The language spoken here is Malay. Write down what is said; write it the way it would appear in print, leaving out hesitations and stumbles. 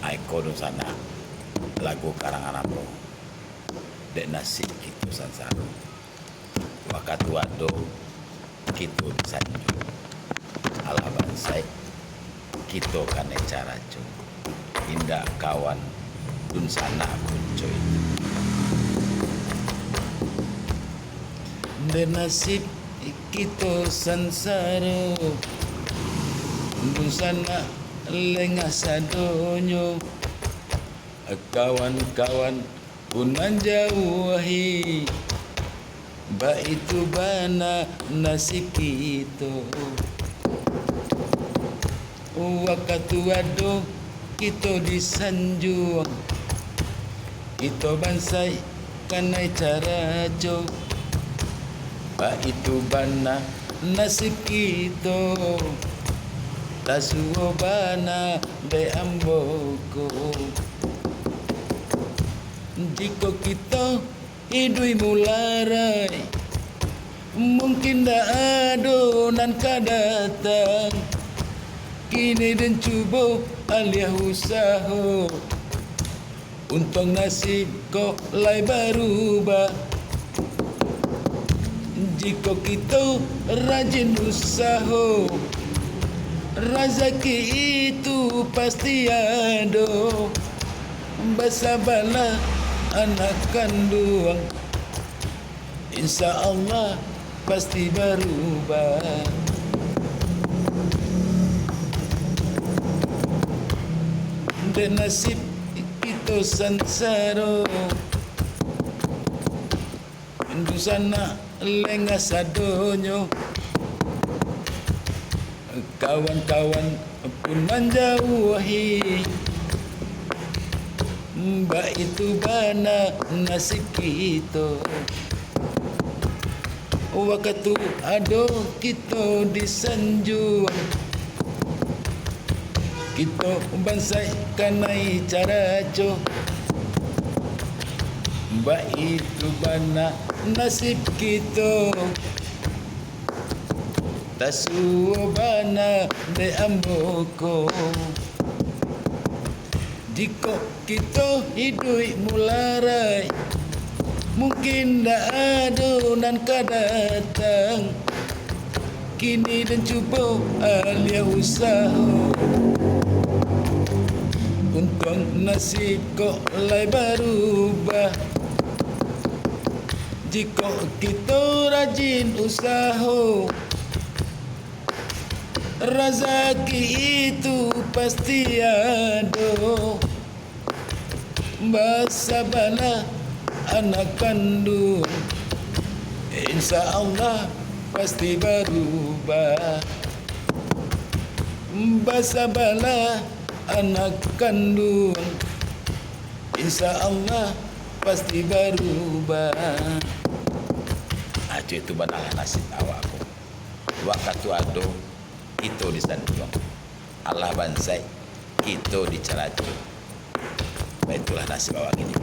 Aiko nu sana lagu karangan aku dek nasib gitu sansaro wakatu ado gitu sanju ala bansai gitu kane carajo indah kawan dun sana kuncoy dek nasib gitu sansaro dun sana lengah sadonyo kawan-kawan punan jauhi ba itu bana nasib kita waktu ado kita disanjung kita bansai kanai cara jo ba itu bana nasib kita tasuo bana de amboko jika kita hidui mularai mungkin dah adonan kadatang kini dan cuba alia usaha untung nasib kok lai berubah jika kita rajin usaha rezeki itu pasti ada. Bersabarlah anak kandung, insya Allah pasti berubah. Dan nasib kita sansaro di sana lengah sadonyo kawan-kawan pun menjauhi mbak itu bana nasib kita waktu ado kita disanjung kita bansai kanai cara jo mbak itu bana nasib kita tasuo bana de amboko jika kita hidup mularai mungkin dah adonan kadatang kini dan cuba alia usaha untung nasib kok lai berubah jika kita rajin usaha rezeki itu pasti ada. Bersabarlah anak kandung, insya Allah pasti berubah. Bersabarlah anak kandung, insya Allah pasti berubah. Ajo itu banalah nasib awakku. Waktu ado kita disanjung Allah bansai kita dicaraju. Itulah nasib awak ini.